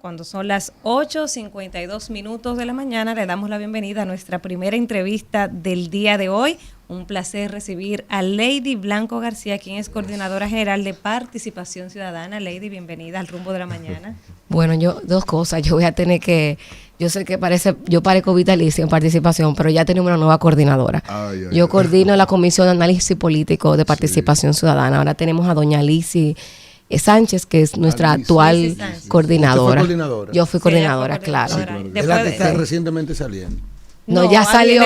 cuando son las 8:52 de la mañana. Le damos la bienvenida a nuestra primera entrevista del día de hoy. Un placer recibir a Lady Blanco García, quien es coordinadora general de Participación Ciudadana. Lady, bienvenida al Rumbo de la Mañana. Bueno, dos cosas. Yo voy a tener que... Yo sé que yo parezco vitalicia en participación, pero ya tenemos una nueva coordinadora. Yo coordino la Comisión de Análisis Político de Participación Ciudadana. Ahora tenemos a doña Lizy Sánchez, que es nuestra actual coordinadora. Yo fui coordinadora, claro. Es la que está recientemente saliendo. No, ya salió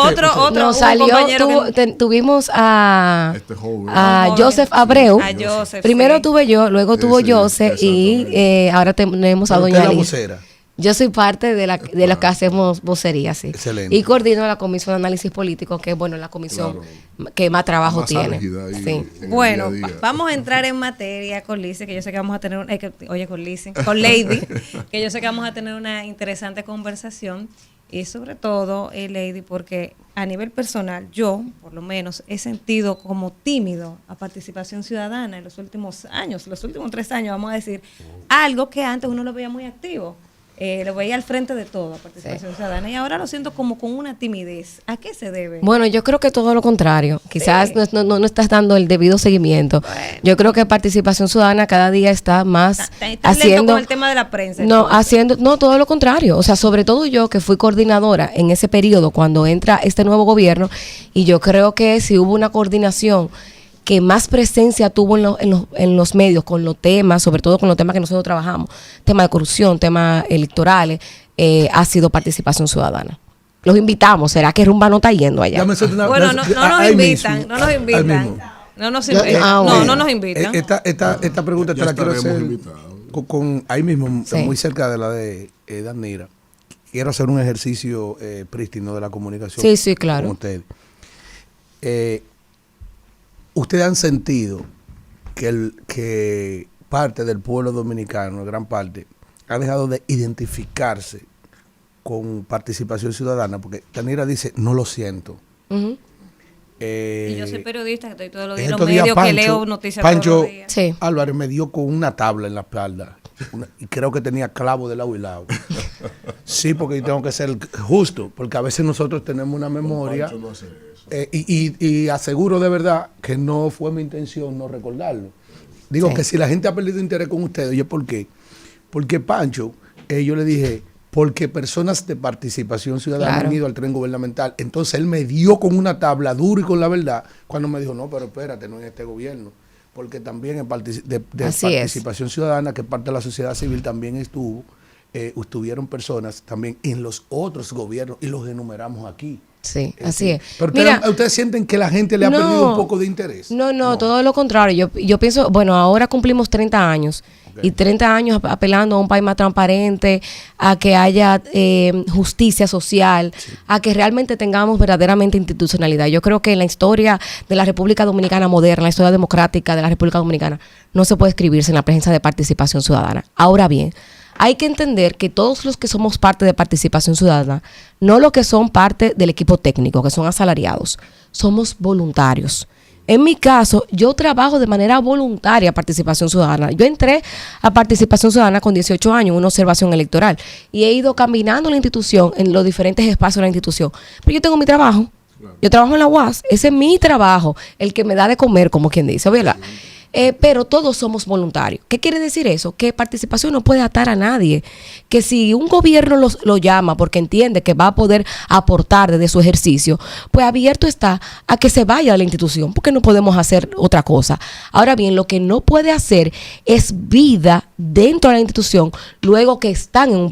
otro compañero. Tuvimos a Joseph Abreu. Primero tuve yo, luego tuvo Joseph y ahora tenemos a doña Lizy. Yo soy parte de los que hacemos vocería, sí. Excelente. Y coordino la Comisión de Análisis Político, que es la comisión que más trabajo tiene. Sí. Bueno, vamos a entrar en materia con Lizy, que yo sé que vamos a tener, con Lady, que yo sé que vamos a tener una interesante conversación. Y sobre todo, Lady, porque a nivel personal, yo, por lo menos, he sentido como tímido a Participación Ciudadana en los últimos años, los últimos 3 años, vamos a decir, algo que antes uno lo veía muy activo. Lo veía al frente de todo, Participación Ciudadana, y ahora lo siento como con una timidez. ¿A qué se debe? Bueno, yo creo que todo lo contrario. Quizás no estás dando el debido seguimiento. Bueno. Yo creo que Participación Ciudadana cada día está más haciendo... lento con el tema de la prensa. No, todo lo contrario. O sea, sobre todo yo, que fui coordinadora en ese periodo cuando entra este nuevo gobierno, y yo creo que si hubo una coordinación que más presencia tuvo en los medios con los temas, sobre todo con los temas que nosotros trabajamos, temas de corrupción, temas electorales, ha sido Participación Ciudadana. Los invitamos, ¿será que Rumba no está yendo allá? Bueno, no nos invitan. No nos invitan. Esta pregunta te la quiero hacer con ahí mismo, muy cerca de la de Danira. Quiero hacer un ejercicio prístino de la comunicación. Sí, claro. Con ustedes. ¿Ustedes han sentido que parte del pueblo dominicano, gran parte, ha dejado de identificarse con Participación Ciudadana? Porque Danira dice, no lo siento. Y yo soy periodista, que estoy todos los días en los medios, que leo noticias Pancho todos los días. Sí. Álvarez me dio con una tabla en la espalda. Y creo que tenía clavo de lado y lado. Sí, porque tengo que ser justo, porque a veces nosotros tenemos una memoria... Y aseguro de verdad que no fue mi intención no recordarlo. Digo que si la gente ha perdido interés con ustedes, oye, ¿por qué? Porque Pancho, yo le dije, porque personas de Participación Ciudadana han ido al tren gubernamental. Entonces él me dio con una tabla dura y con la verdad, cuando me dijo, no, pero espérate, no en este gobierno. Porque también en Participación Ciudadana, que parte de la sociedad civil también estuvieron personas también en los otros gobiernos y los enumeramos aquí. Sí, así es. Pero ¿ustedes sienten que la gente le ha perdido un poco de interés? No, todo lo contrario. Yo pienso, bueno, ahora cumplimos 30 años. Okay. Y 30 años apelando a un país más transparente, a que haya justicia social, a que realmente tengamos verdaderamente institucionalidad. Yo creo que en la historia de la República Dominicana moderna, la historia democrática de la República Dominicana, no se puede escribirse en la presencia de Participación Ciudadana. Ahora bien, hay que entender que todos los que somos parte de Participación Ciudadana, no los que son parte del equipo técnico, que son asalariados, somos voluntarios. En mi caso, yo trabajo de manera voluntaria a Participación Ciudadana. Yo entré a Participación Ciudadana con 18 años en una observación electoral y he ido caminando la institución en los diferentes espacios de la institución. Pero yo tengo mi trabajo. Yo trabajo en la UAS. Ese es mi trabajo, el que me da de comer, como quien dice, ¿verdad? Pero todos somos voluntarios. ¿Qué quiere decir eso? Que Participación no puede atar a nadie. Que si un gobierno lo llama porque entiende que va a poder aportar desde su ejercicio, pues abierto está a que se vaya a la institución, porque no podemos hacer otra cosa. Ahora bien, lo que no puede hacer es vida dentro de la institución luego que están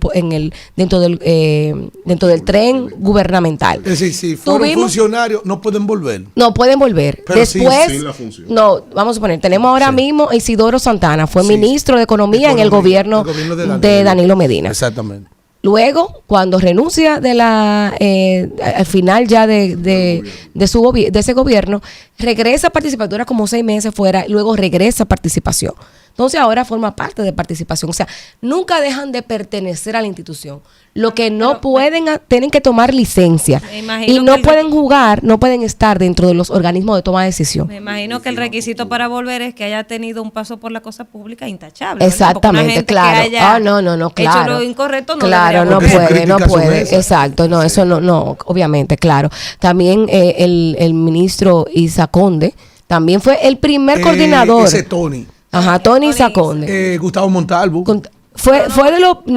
dentro del tren gubernamental. Es decir, si fueron funcionarios, no pueden volver. No pueden volver. Pero después, sin la función. No, vamos a suponer, tenemos ahora mismo a Isidoro Santana, fue ministro de Economía en el gobierno de Danilo Medina. Exactamente. Luego, cuando renuncia al final ya de ese gobierno, regresa a Participación, dura como 6 meses fuera, y luego regresa a Participación. Entonces ahora forma parte de participación. O sea, nunca dejan de pertenecer a la institución. Lo que no pueden, tienen que tomar licencia. Y no pueden jugar, no pueden estar dentro de los organismos de toma de decisión. Me imagino que el requisito para volver es que haya tenido un paso por la cosa pública intachable. Exactamente, claro. No, claro. Hecho lo incorrecto, no claro, no puede. Exacto, no, sí. eso no, obviamente, claro. También el ministro Isa Conde también fue el primer coordinador. Ese Tony. Ajá, Tony Isa Conde. Gustavo Montalvo. Fue de los él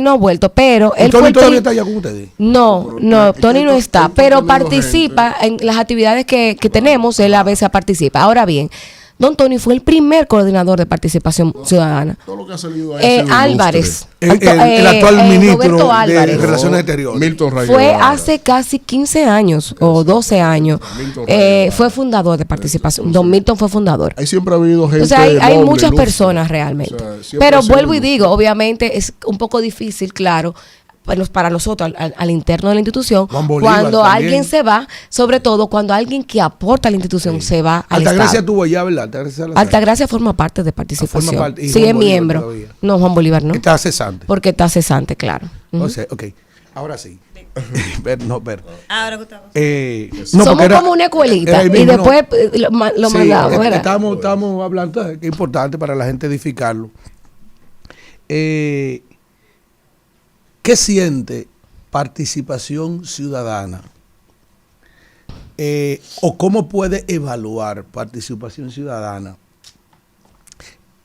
no ha vuelto, pero él Tony fue todavía está allá con ustedes. No, Tony no está, pero participa en las actividades que tenemos, él a veces participa. Ahora bien, don Tony fue el primer coordinador de participación ciudadana. Todo lo que ha salido ahí Álvarez. El actual ministro de Álvarez. Relaciones Exteriores. Milton Ray Fue Guevara. hace casi 15 años o 12 años. Fue fundador de participación. Don Milton fue fundador. Ahí siempre ha habido gente. O sea, hay noble, muchas ilustre. personas realmente. O sea, siempre pero ha sido vuelvo y ilustre. digo, obviamente es un poco difícil, claro, para nosotros, al interno de la institución, Juan Bolívar cuando también. alguien se va, sobre todo cuando alguien que aporta a la institución se va al Altagracia Estado. estuvo allá, ¿verdad? Altagracia Altagracia forma parte de participación. forma parte. ¿Y Sí, Juan es Bolívar miembro. todavía? No, Juan Bolívar no. Está cesante. Porque está cesante, claro. O sea, ok. Ahora sí. Ver. Ahora, Gustavo. Somos como una escuelita y después lo Sí, mandamos, ¿verdad? estamos hablando, que es importante para la gente edificarlo. ¿Qué siente participación ciudadana? ¿O cómo puede evaluar participación ciudadana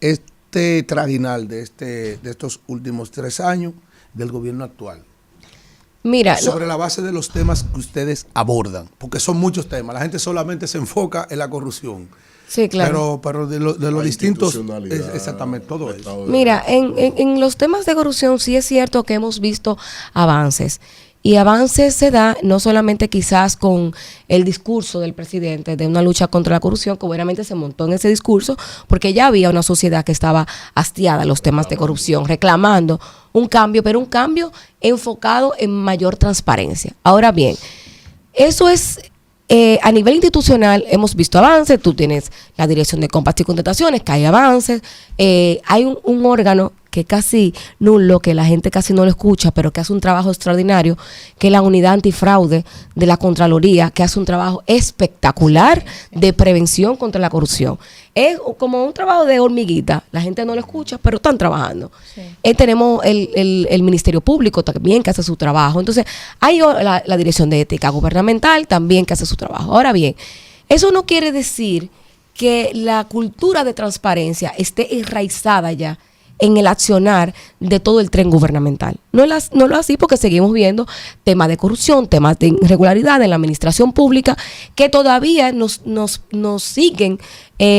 este traginal de estos últimos 3 años del gobierno actual? Mira, Sobre la base de los temas que ustedes abordan, porque son muchos temas. La gente solamente se enfoca en la corrupción. sí, claro. Pero de los distintos, institucionalidad, exactamente todo eso. Estado de Mira, Derecho. en los temas de corrupción sí es cierto que hemos visto avances. Y avances se da no solamente quizás con el discurso del presidente de una lucha contra la corrupción, que obviamente se montó en ese discurso, porque ya había una sociedad que estaba hastiada a los temas de corrupción, reclamando un cambio, pero un cambio enfocado en mayor transparencia. Ahora bien, eso es... a nivel institucional hemos visto avances. Tú tienes la Dirección de Compras y Contrataciones, que hay avances. Hay un órgano que es casi nulo, que la gente casi no lo escucha, pero que hace un trabajo extraordinario, que es la Unidad Antifraude de la Contraloría, que hace un trabajo espectacular de prevención contra la corrupción. Es como un trabajo de hormiguita, la gente no lo escucha, pero están trabajando. Sí. Tenemos el Ministerio Público también, que hace su trabajo. Entonces, hay la Dirección de Ética Gubernamental también, que hace su trabajo. Ahora bien, eso no quiere decir que la cultura de transparencia esté enraizada ya en el accionar de todo el tren gubernamental. No lo es así, porque seguimos viendo temas de corrupción, temas de irregularidad en la administración pública, que todavía nos siguen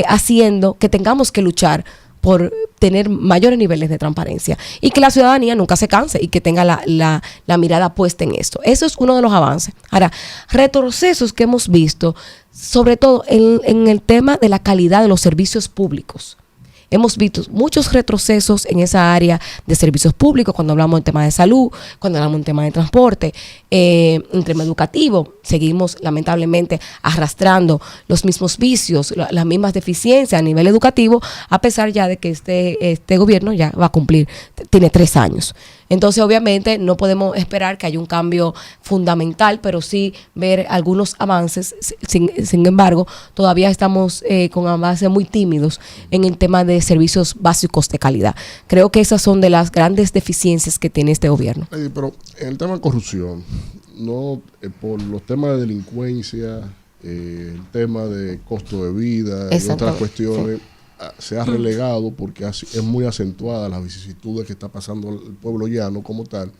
haciendo que tengamos que luchar por tener mayores niveles de transparencia y que la ciudadanía nunca se canse y que tenga la mirada puesta en esto. Eso es uno de los avances. Ahora, retrocesos que hemos visto, sobre todo en el tema de la calidad de los servicios públicos. Hemos visto muchos retrocesos en esa área de servicios públicos, cuando hablamos en tema de salud, cuando hablamos en tema de transporte, en tema educativo. Seguimos lamentablemente arrastrando los mismos vicios, las mismas deficiencias a nivel educativo, a pesar ya de que este gobierno ya va a cumplir, tiene 3 años. Entonces, obviamente, no podemos esperar que haya un cambio fundamental, pero sí ver algunos avances. Sin embargo, todavía estamos con avances muy tímidos en el tema de servicios básicos de calidad. Creo que esas son de las grandes deficiencias que tiene este gobierno. Pero en el tema de corrupción, no por los temas de delincuencia, el tema de costo de vida y otras cuestiones, se ha relegado porque es muy acentuada las vicisitudes que está pasando el pueblo llano como tal.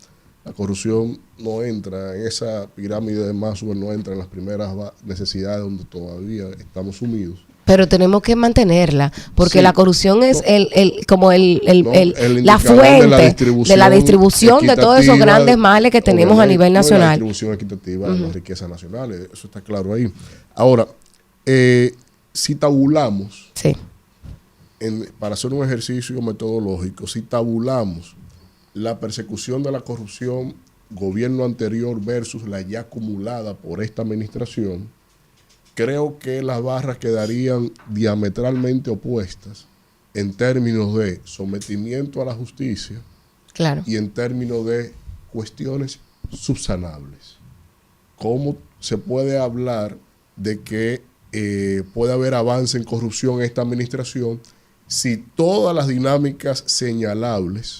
La corrupción no entra en esa pirámide de Maslow, no entra en las primeras necesidades donde todavía estamos sumidos. Pero tenemos que mantenerla, porque sí, la corrupción es la indicador fuente de la distribución de todos esos grandes males que tenemos a nivel nacional. La distribución equitativa de las riquezas nacionales, eso está claro ahí. Ahora, si tabulamos, sí, para hacer un ejercicio metodológico, si tabulamos la persecución de la corrupción gobierno anterior versus la ya acumulada por esta administración, creo que las barras quedarían diametralmente opuestas en términos de sometimiento a la justicia, claro, y en términos de cuestiones subsanables. ¿Cómo se puede hablar de que puede haber avance en corrupción en esta administración si todas las dinámicas señalables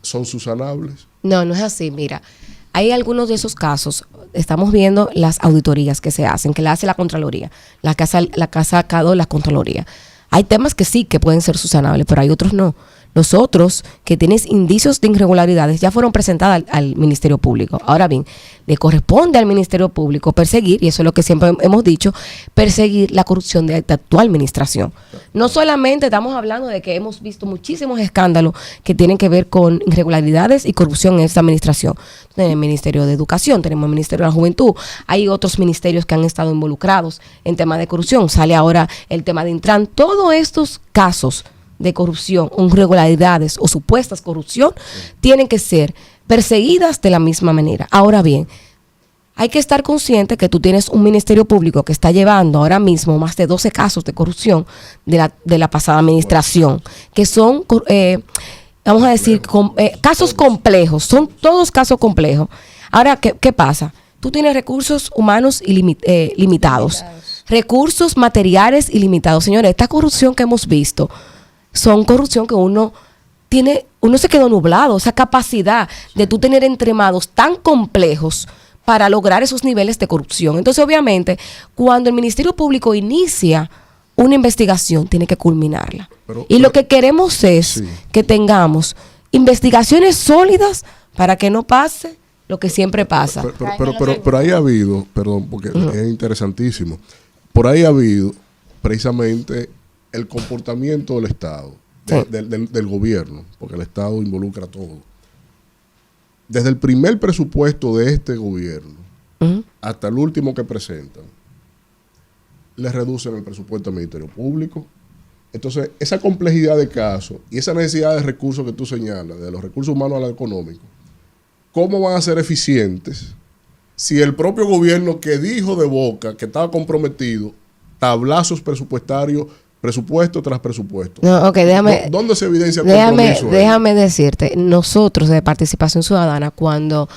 son subsanables? No, no es así. Mira, hay algunos de esos casos. Estamos viendo las auditorías que se hacen, que la hace la Contraloría, la que ha sacado la Contraloría. Hay temas que sí que pueden ser subsanables, pero hay otros no. Los otros que tienen indicios de irregularidades ya fueron presentadas al Ministerio Público. Ahora bien, le corresponde al Ministerio Público perseguir, y eso es lo que siempre hemos dicho, perseguir la corrupción de esta actual administración. No solamente estamos hablando de que hemos visto muchísimos escándalos que tienen que ver con irregularidades y corrupción en esta administración. Tenemos el Ministerio de Educación, tenemos el Ministerio de la Juventud, hay otros ministerios que han estado involucrados en temas de corrupción. Sale ahora el tema de Intran. Todos estos casos de corrupción, irregularidades o supuestas corrupción, tienen que ser perseguidas de la misma manera. Ahora bien, hay que estar consciente que tú tienes un Ministerio Público que está llevando ahora mismo más de 12 casos de corrupción de la pasada administración, que son, vamos a decir, casos complejos, son todos casos complejos. Ahora, ¿qué pasa? Tú tienes recursos humanos limitados, recursos materiales ilimitados. Señores, esta corrupción que hemos visto son corrupción que uno se quedó nublado, esa capacidad de tú tener entremados tan complejos para lograr esos niveles de corrupción. Entonces, obviamente, cuando el Ministerio Público inicia una investigación, tiene que culminarla. Y lo que queremos es que tengamos investigaciones sólidas para que no pase lo que siempre pasa. Pero ahí ha habido, perdón, porque es interesantísimo, por ahí ha habido precisamente el comportamiento del Estado, del gobierno, porque el Estado involucra todo. Desde el primer presupuesto de este gobierno hasta el último que presentan, le reducen el presupuesto al Ministerio Público. Entonces, esa complejidad de casos y esa necesidad de recursos que tú señalas, de los recursos humanos a los económicos, ¿cómo van a ser eficientes si el propio gobierno que dijo de boca que estaba comprometido, tablazos presupuestarios, presupuesto tras presupuesto? No, okay, ¿Dónde se evidencia el compromiso? Déjame decirte, nosotros de Participación Ciudadana, cuando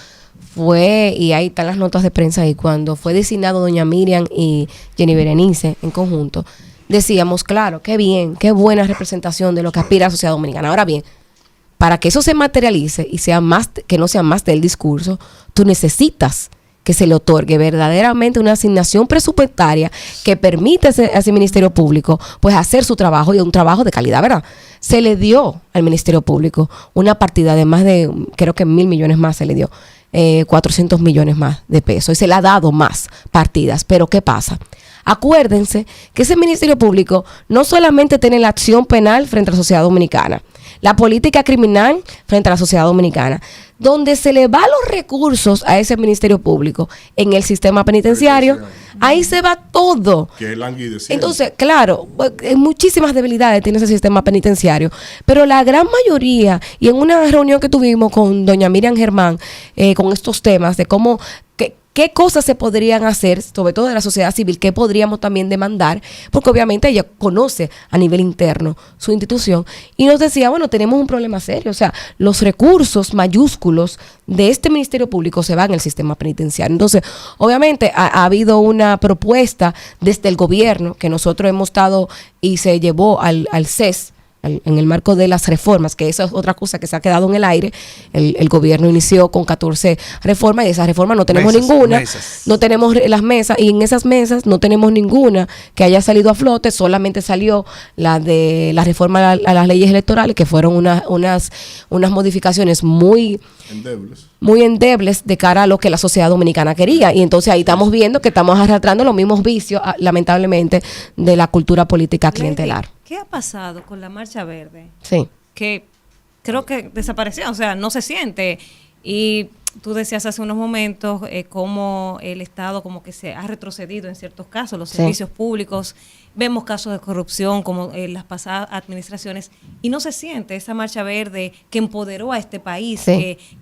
fue, y ahí están las notas de prensa, y cuando fue designado doña Miriam y Jenny Berenice en conjunto, decíamos, claro, qué bien, qué buena representación de lo que aspira la sociedad dominicana. Ahora bien, para que eso se materialice y sea más, que no sea más del discurso, tú necesitas que se le otorgue verdaderamente una asignación presupuestaria que permita a ese Ministerio Público pues hacer su trabajo, y un trabajo de calidad, ¿verdad? Se le dio al Ministerio Público una partida de más de, creo que 1,000 millones más se le dio, 400 millones más de pesos, y se le ha dado más partidas. Pero ¿qué pasa? Acuérdense que ese Ministerio Público no solamente tiene la acción penal frente a la sociedad dominicana, la política criminal frente a la sociedad dominicana, donde se le va los recursos a ese Ministerio Público en el sistema penitenciario, ahí se va todo. Que es languideciente. Entonces, claro, muchísimas debilidades tiene ese sistema penitenciario, pero la gran mayoría, y en una reunión que tuvimos con doña Miriam Germán, con estos temas de cómo qué cosas se podrían hacer, sobre todo de la sociedad civil, qué podríamos también demandar, porque obviamente ella conoce a nivel interno su institución, y nos decía, bueno, tenemos un problema serio, o sea, los recursos mayúsculos de este Ministerio Público se van en el sistema penitenciario. Entonces, obviamente ha habido una propuesta desde el gobierno que nosotros hemos estado y se llevó al CES, en el marco de las reformas, que esa es otra cosa que se ha quedado en el aire. El gobierno inició con 14 reformas, y esas reformas no tenemos ninguna. No tenemos las mesas, y en esas mesas no tenemos ninguna que haya salido a flote. Solamente salió la de la reforma a las leyes electorales, que fueron unas modificaciones muy endebles de cara a lo que la sociedad dominicana quería. Y entonces ahí estamos viendo que estamos arrastrando los mismos vicios, lamentablemente, de la cultura política clientelar. ¿Qué ha pasado con la Marcha Verde? Sí. Que creo que desapareció, o sea, no se siente. Y tú decías hace unos momentos cómo el Estado como que se ha retrocedido en ciertos casos, los servicios públicos. Vemos casos de corrupción como en las pasadas administraciones, y no se siente esa Marcha Verde que empoderó a este país,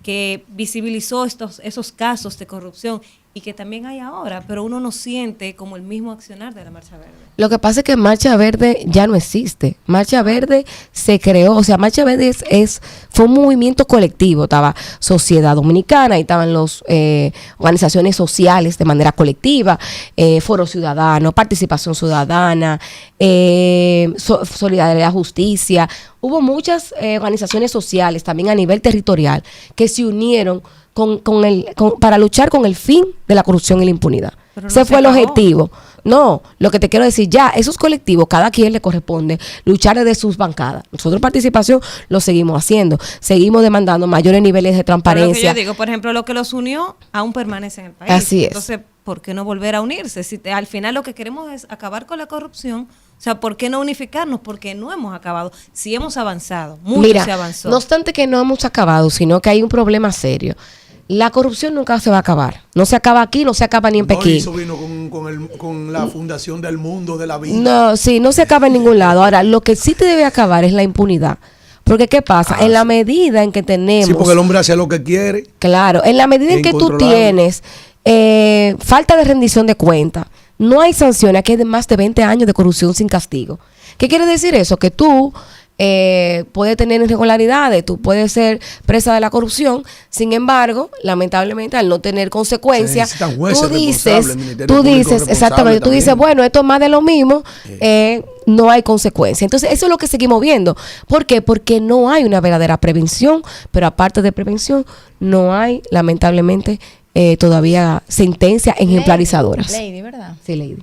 que visibilizó esos casos de corrupción y que también hay ahora, pero uno no siente como el mismo accionar de la Marcha Verde. Lo que pasa es que Marcha Verde ya no existe. Marcha Verde se creó, o sea, Marcha Verde fue un movimiento colectivo. Estaba Sociedad Dominicana, ahí estaban las organizaciones sociales de manera colectiva, Foro Ciudadano, Participación Ciudadana, Solidaridad Justicia. Hubo muchas organizaciones sociales también a nivel territorial que se unieron para luchar con el fin de la corrupción y la impunidad. Ese fue el objetivo. No, lo que te quiero decir, ya esos colectivos, cada quien le corresponde luchar desde sus bancadas. Nosotros participación lo seguimos haciendo, seguimos demandando mayores niveles de transparencia. Lo que yo digo, por ejemplo, lo que los unió aún permanece en el país. Así es. Entonces, ¿por qué no volver a unirse? Si al final lo que queremos es acabar con la corrupción, o sea, ¿por qué no unificarnos? Porque no hemos acabado. Sí hemos avanzado, mucho se avanzó. No obstante que no hemos acabado, sino que hay un problema serio. La corrupción nunca se va a acabar. No se acaba aquí, no se acaba ni en Pekín. Eso vino con la fundación del mundo de la vida. No, sí, no se acaba en ningún lado. Ahora, lo que sí te debe acabar es la impunidad. Porque, ¿qué pasa? En la medida en que tenemos... Sí, porque el hombre hace lo que quiere. Claro, en la medida en que tú tienes falta de rendición de cuentas, no hay sanciones. Aquí hay más de 20 años de corrupción sin castigo. ¿Qué quiere decir eso? Que tú... puede tener irregularidades, tú puedes ser presa de la corrupción, sin embargo, lamentablemente al no tener consecuencias, tú dices, exactamente, tú dices, bueno, esto es más de lo mismo, no hay consecuencia. Entonces, eso es lo que seguimos viendo. ¿Por qué? Porque no hay una verdadera prevención, pero aparte de prevención, no hay, lamentablemente, todavía sentencias ejemplarizadoras. Lady, ¿verdad? Sí, Lady.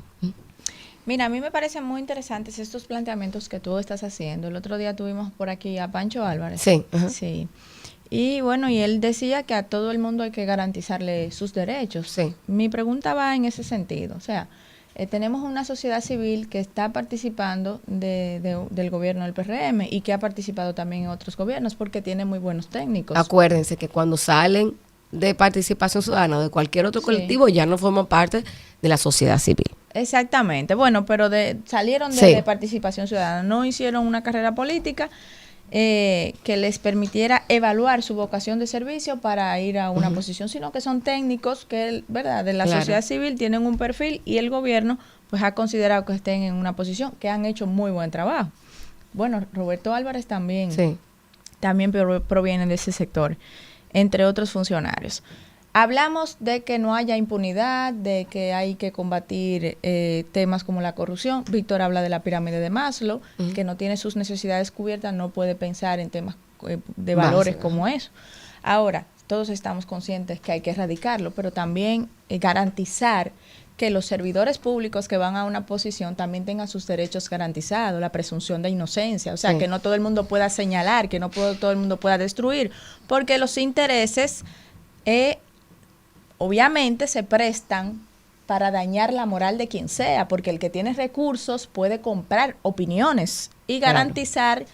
Mira, a mí me parecen muy interesantes estos planteamientos que tú estás haciendo. El otro día tuvimos por aquí a Pancho Álvarez. Sí. Sí. Y bueno, y él decía que a todo el mundo hay que garantizarle sus derechos. Sí. Mi pregunta va en ese sentido. O sea, tenemos una sociedad civil que está participando del gobierno del PRM y que ha participado también en otros gobiernos porque tiene muy buenos técnicos. Acuérdense que cuando salen de Participación Ciudadana o de cualquier otro colectivo ya no forman parte de la sociedad civil. Exactamente, bueno, pero salieron de Participación Ciudadana, no hicieron una carrera política que les permitiera evaluar su vocación de servicio para ir a una posición, sino que son técnicos que, ¿verdad?, de la sociedad civil tienen un perfil y el gobierno pues ha considerado que estén en una posición que han hecho muy buen trabajo. Bueno, Roberto Álvarez también proviene de ese sector, entre otros funcionarios. Hablamos de que no haya impunidad, de que hay que combatir temas como la corrupción. Víctor habla de la pirámide de Maslow, que no tiene sus necesidades cubiertas, no puede pensar en temas de valores como eso. Ahora, todos estamos conscientes que hay que erradicarlo, pero también garantizar que los servidores públicos que van a una posición también tengan sus derechos garantizados, la presunción de inocencia, o sea, que no todo el mundo pueda señalar, que no todo el mundo pueda destruir, porque los intereses obviamente se prestan para dañar la moral de quien sea, porque el que tiene recursos puede comprar opiniones y garantizar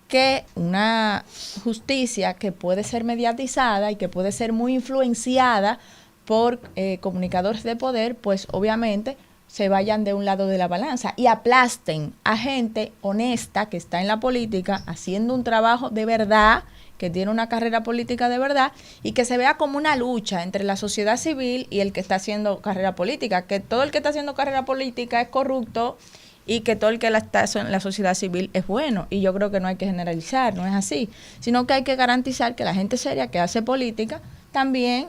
que una justicia que puede ser mediatizada y que puede ser muy influenciada por comunicadores de poder, pues obviamente se vayan de un lado de la balanza y aplasten a gente honesta que está en la política haciendo un trabajo de verdad, que tiene una carrera política de verdad y que se vea como una lucha entre la sociedad civil y el que está haciendo carrera política, que todo el que está haciendo carrera política es corrupto y que todo el que está en la sociedad civil es bueno. Y yo creo que no hay que generalizar, no es así, sino que hay que garantizar que la gente seria que hace política también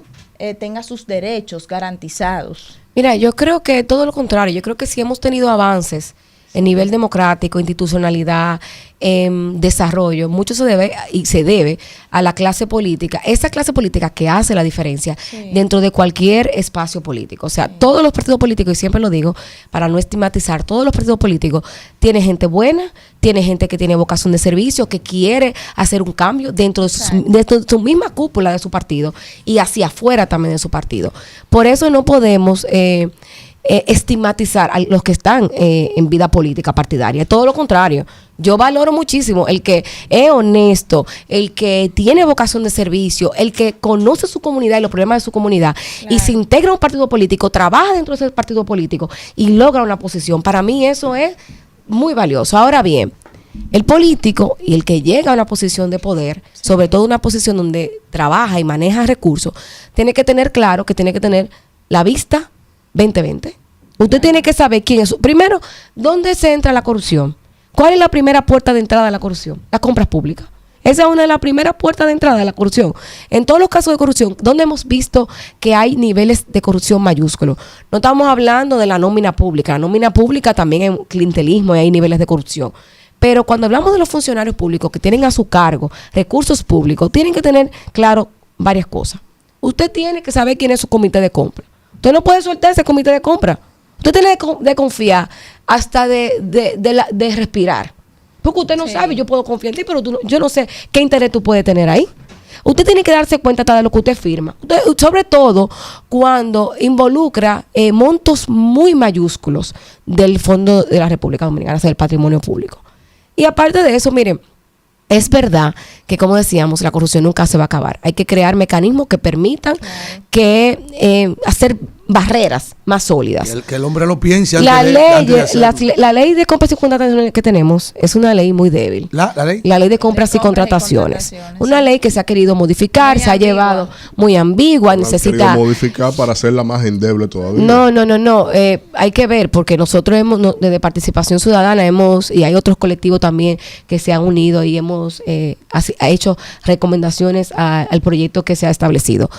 tenga sus derechos garantizados. Mira, yo creo que todo lo contrario, yo creo que sí hemos tenido avances en nivel democrático, institucionalidad, desarrollo, mucho se debe a la clase política, esa clase política que hace la diferencia dentro de cualquier espacio político. O sea, todos los partidos políticos, y siempre lo digo, para no estigmatizar, todos los partidos políticos tienen gente buena, tiene gente que tiene vocación de servicio, que quiere hacer un cambio dentro de su misma cúpula de su partido y hacia afuera también de su partido. Por eso no podemos estigmatizar a los que están en vida política partidaria. Todo lo contrario. Yo valoro muchísimo el que es honesto, el que tiene vocación de servicio, el que conoce su comunidad y los problemas de su comunidad y se integra a un partido político, trabaja dentro de ese partido político y logra una posición. Para mí eso es muy valioso. Ahora bien, el político y el que llega a una posición de poder, sobre todo una posición donde trabaja y maneja recursos, tiene que tener claro que tiene que tener la vista 2020. Usted tiene que saber quién es. Primero, ¿dónde se entra la corrupción? ¿Cuál es la primera puerta de entrada a la corrupción? Las compras públicas. Esa es una de las primeras puertas de entrada de la corrupción. En todos los casos de corrupción, donde hemos visto que hay niveles de corrupción mayúsculos. No estamos hablando de la nómina pública. La nómina pública también hay clientelismo y hay niveles de corrupción. Pero cuando hablamos de los funcionarios públicos que tienen a su cargo recursos públicos, tienen que tener claro varias cosas. Usted tiene que saber quién es su comité de compra. Usted no puede soltar ese comité de compra. Usted tiene de confiar hasta de respirar. Porque usted no sabe, yo puedo confiar en ti, pero yo no sé qué interés tú puedes tener ahí. Usted tiene que darse cuenta hasta de lo que usted firma. Sobre todo cuando involucra montos muy mayúsculos del Fondo de la República Dominicana, o sea, del patrimonio público. Y aparte de eso, miren, es verdad que, como decíamos, la corrupción nunca se va a acabar. Hay que crear mecanismos que permitan que hacer barreras más sólidas. Que el hombre lo piense la ley de compras y contrataciones que tenemos es una ley muy débil. ¿La ley? La ley de compras y contrataciones. Una ley que se ha querido modificar, se ha llevado muy ambigua, necesita modificar para hacerla más endeble todavía. No. Hay que ver, porque nosotros desde Participación Ciudadana y hay otros colectivos también que se han unido y hemos hecho recomendaciones al proyecto que se ha establecido.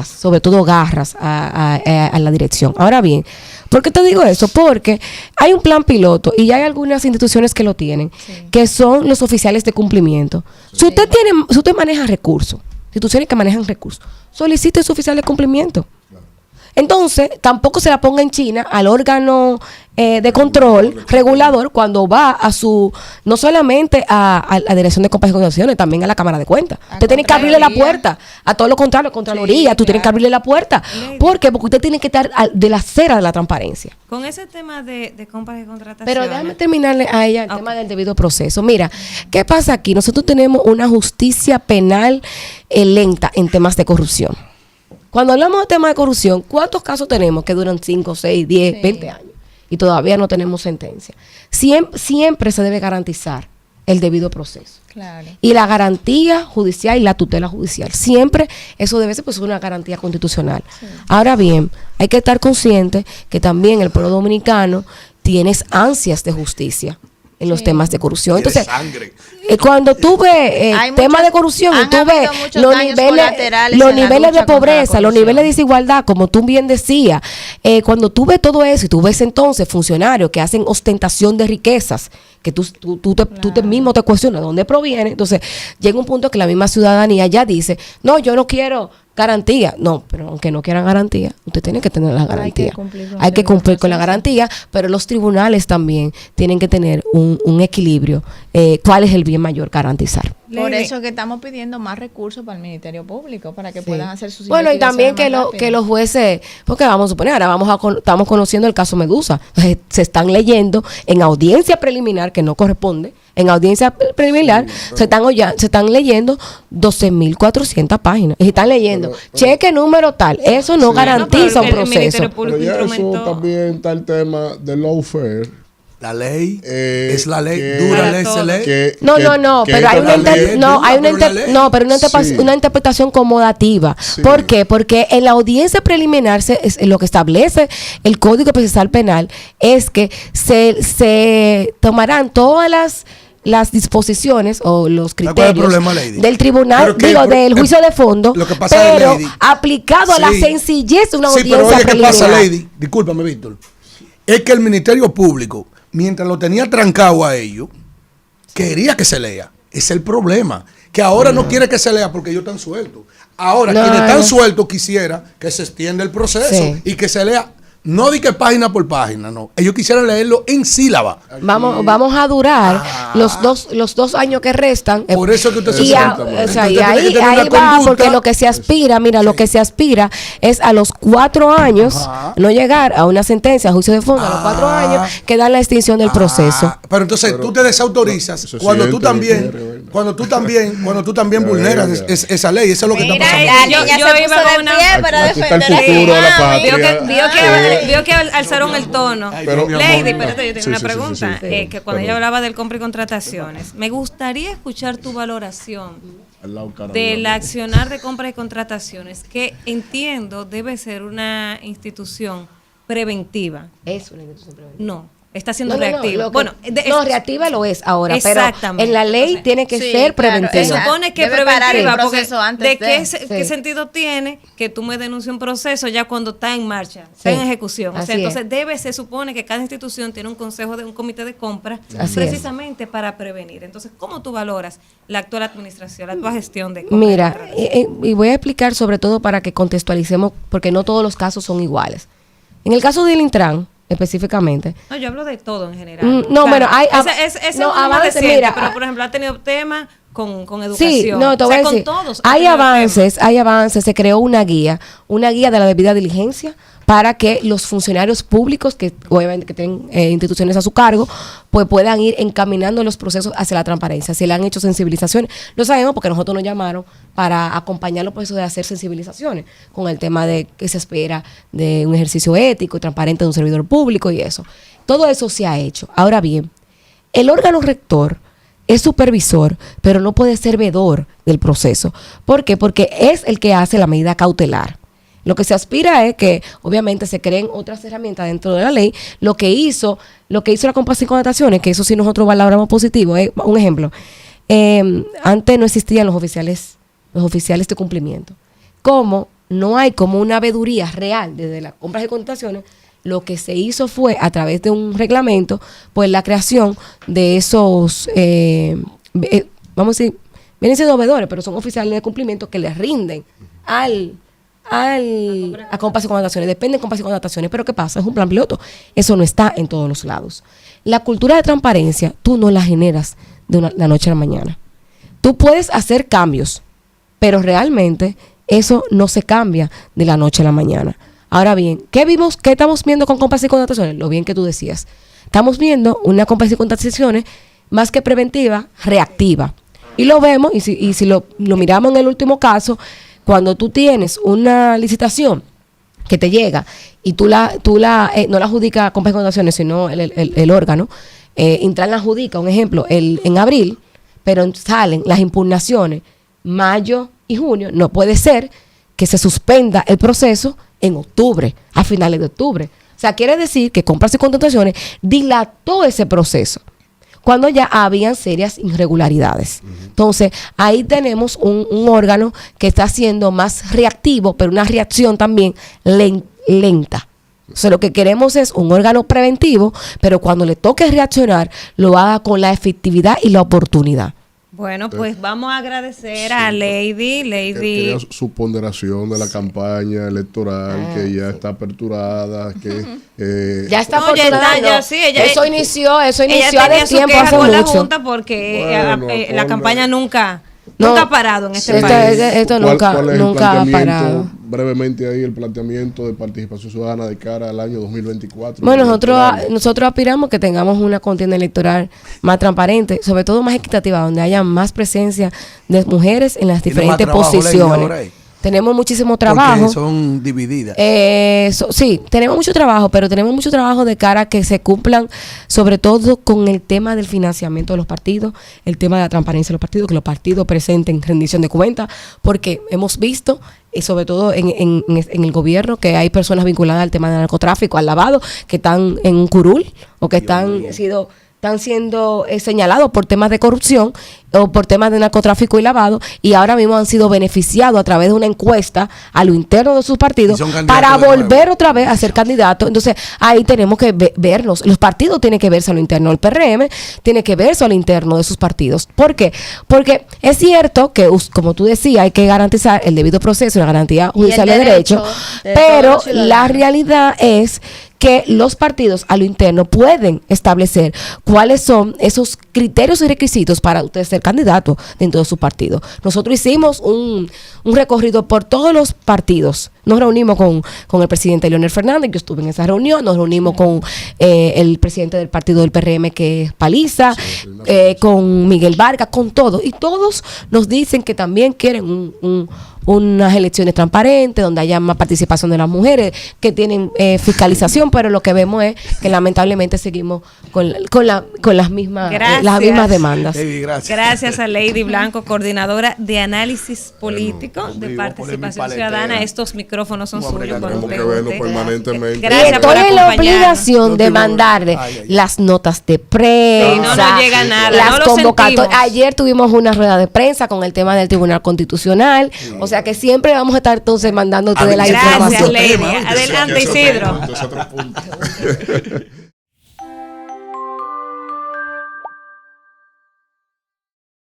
Sobre todo garras a la dirección. Ahora bien, ¿por qué te digo eso? Porque hay un plan piloto y ya hay algunas instituciones que lo tienen, que son los oficiales de cumplimiento. Si usted maneja recursos, instituciones que manejan recursos, solicite su oficial de cumplimiento. Entonces, tampoco se la ponga en China al órgano de control regulador cuando va no solamente a la Dirección de Compras y Contrataciones, también a la Cámara de Cuentas. Usted tiene que abrirle la puerta a todo lo contrario, Contraloría, tú tienes que abrirle la puerta. ¿Por qué? Porque usted tiene que estar de la acera de la transparencia. Con ese tema de compras y contrataciones. Pero déjame terminarle a ella el tema del debido proceso. Mira, ¿qué pasa aquí? Nosotros tenemos una justicia penal lenta en temas de corrupción. Cuando hablamos de temas de corrupción, ¿cuántos casos tenemos que duran 5, 6, 10, 20 años? Y todavía no tenemos sentencia. Siempre se debe garantizar el debido proceso. Claro. Y la garantía judicial y la tutela judicial. Siempre eso debe ser pues una garantía constitucional. Sí. Ahora bien, hay que estar consciente que también el pueblo dominicano tiene ansias de justicia en los temas de corrupción. Entonces, cuando tú ves temas de corrupción y tú ves los niveles de pobreza, los niveles de desigualdad, como tú bien decías, cuando tú ves todo eso y tú ves entonces funcionarios que hacen ostentación de riquezas, que tú mismo te cuestionas de dónde proviene, entonces llega un punto que la misma ciudadanía ya dice, no, yo no quiero garantía. No, pero aunque no quieran garantía, usted tiene que tener la garantía. Hay que cumplir con la garantía, pero los tribunales también tienen que tener un equilibrio. ¿Cuál es el bien mayor garantizar? Por eso que estamos pidiendo más recursos para el Ministerio Público, para que puedan hacer sus investigaciones. Bueno, y también que los jueces, porque vamos a suponer, ahora estamos conociendo el caso Medusa. Entonces, se están leyendo en audiencia preliminar, que no corresponde, en audiencia preliminar, se están leyendo 12.400 páginas. Y están leyendo, cheque número tal. Eso no garantiza un proceso. Pero ya eso también está el tema del lawfare. La ley es la ley, dura ley, se ley. Pero hay una interpretación acomodativa. Sí. ¿Por qué? Porque en la audiencia preliminar lo que establece el Código Procesal Penal es que se tomarán todas las disposiciones o los criterios del tribunal, del juicio de fondo, pero aplicado a la sencillez de una audiencia preliminar. ¿Qué pasa, Lady? Discúlpame, Víctor. Es que el Ministerio Público, mientras lo tenía trancado a ellos, quería que se lea. Es el problema. Que ahora no quiere que se lea porque ellos están sueltos. Ahora, quienes están sueltos quisiera que se extienda el proceso y que se lea. No di que página por página, no. Ellos quisieran leerlo en sílaba. Vamos a durar los dos años que restan. Por eso que usted se sienta. Y ahí va, porque lo que se aspira, lo que se aspira es a los 4 años, no llegar a una sentencia, a juicio de fondo, a los 4 años, que dan la extinción del proceso. Pero entonces tú te desautorizas cuando tú también vulneras esa ley. Eso es lo que está pasando. Yo iba con una... Aquí está el futuro de la patria. Vio que alzaron el tono. Lady, espérate, yo tengo una pregunta. Que cuando ella hablaba del compra y contrataciones, me gustaría escuchar tu valoración del accionar de compras y contrataciones, que entiendo debe ser una institución preventiva. Es una institución preventiva. No. Está siendo reactiva. Reactiva lo es ahora, pero en la ley entonces, tiene que ser preventiva. Se supone que preventiva, porque antes ¿qué sentido tiene que tú me denuncies un proceso ya cuando está en marcha, está en ejecución? O sea, entonces se supone que cada institución tiene un comité de compra precisamente para prevenir. Entonces, ¿cómo tú valoras la actual administración, la actual gestión de compra? Mira, y voy a explicar sobre todo para que contextualicemos, porque no todos los casos son iguales. En el caso del Intran, específicamente. No, yo hablo de todo en general. Hay avances, mira, pero por ejemplo ha tenido temas con educación. Sí, no, te voy a decir, hay avances, se creó una guía de la debida diligencia para que los funcionarios públicos que obviamente que tienen instituciones a su cargo, pues puedan ir encaminando los procesos hacia la transparencia. Si le han hecho sensibilizaciones, lo sabemos porque nosotros nos llamaron para acompañar los procesos de hacer sensibilizaciones con el tema de que se espera de un ejercicio ético y transparente de un servidor público y eso. Todo eso se ha hecho. Ahora bien, el órgano rector es supervisor, pero no puede ser vedor del proceso. ¿Por qué? Porque es el que hace la medida cautelar. Lo que se aspira es que, obviamente, se creen otras herramientas dentro de la ley. Lo que hizo la compra sin connotaciones, que eso sí nosotros valoramos positivo. Un ejemplo, antes no existían los oficiales de cumplimiento. Como no hay como una veeduría real desde las compras y connotaciones, lo que se hizo fue, a través de un reglamento, pues la creación de esos, vamos a decir, vienen siendo veedores, pero son oficiales de cumplimiento que les rinden a compras y contrataciones, depende de compras y contrataciones, pero ¿qué pasa? Es un plan piloto, eso no está en todos los lados. La cultura de transparencia, tú no la generas de la noche a la mañana. Tú puedes hacer cambios, pero realmente eso no se cambia de la noche a la mañana. Ahora bien, ¿qué estamos viendo con compras y contrataciones? Lo bien que tú decías. Estamos viendo una compras y contrataciones más que preventiva, reactiva. Y lo vemos, y si lo miramos en el último caso, cuando tú tienes una licitación que te llega y no la adjudica compras y contrataciones, sino el órgano, Intran la adjudica, un ejemplo, en abril, pero salen las impugnaciones mayo y junio, no puede ser que se suspenda el proceso en octubre, a finales de octubre. O sea, quiere decir que compras y contrataciones dilató ese proceso cuando ya habían serias irregularidades. Entonces, ahí tenemos un órgano que está siendo más reactivo, pero una reacción también lenta. O sea, lo que queremos es un órgano preventivo, pero cuando le toque reaccionar, lo haga con la efectividad y la oportunidad. Bueno, pues vamos a agradecer a Lady. Que su ponderación de la campaña electoral, que ya está aperturada, que ya está aperturada. Eso inició ella de tiempo hace con mucho. La Junta porque la campaña nunca ha parado en este país. Esto nunca ha parado. Brevemente ahí el planteamiento de participación ciudadana de cara al año 2024. Bueno, nosotros aspiramos que tengamos una contienda electoral más transparente, sobre todo más equitativa, donde haya más presencia de mujeres en las diferentes posiciones. Tenemos muchísimo trabajo. Porque son divididas. Sí, tenemos mucho trabajo, pero tenemos mucho trabajo de cara a que se cumplan, sobre todo con el tema del financiamiento de los partidos, el tema de la transparencia de los partidos, que los partidos presenten rendición de cuentas, porque hemos visto, y sobre todo en el gobierno, que hay personas vinculadas al tema del narcotráfico, al lavado, que están en un curul o que están siendo señalados por temas de corrupción o por temas de narcotráfico y lavado, y ahora mismo han sido beneficiados a través de una encuesta a lo interno de sus partidos para volver otra vez a ser candidatos. Entonces ahí tenemos que vernos, los partidos tienen que verse a lo interno, el PRM tiene que verse a lo interno de sus partidos. ¿Por qué? Porque es cierto que, como tú decías, hay que garantizar el debido proceso y la garantía judicial de derecho, pero la realidad es que los partidos a lo interno pueden establecer cuáles son esos criterios y requisitos para usted ser candidato dentro de su partido. Nosotros hicimos un recorrido por todos los partidos. Nos reunimos con el presidente Leonel Fernández, yo estuve en esa reunión, nos reunimos con el presidente del partido del PRM, que es Paliza, con Miguel Vargas, con todos. Y todos nos dicen que también quieren unas elecciones transparentes, donde haya más participación de las mujeres, que tienen fiscalización, pero lo que vemos es que lamentablemente seguimos con las mismas demandas. Gracias a Lady Blanco, coordinadora de análisis político de Participación Ciudadana. Estos micrófonos son suyos. Tenemos que verlo permanentemente. Gracias. Estoy en la obligación de mandarle las notas de prensa, no llega nada, las no convocatorias. Ayer tuvimos una rueda de prensa con el tema del Tribunal Constitucional, o sea que siempre vamos a estar entonces mandándote de la información. Gracias, Lady. Adelante, Isidro.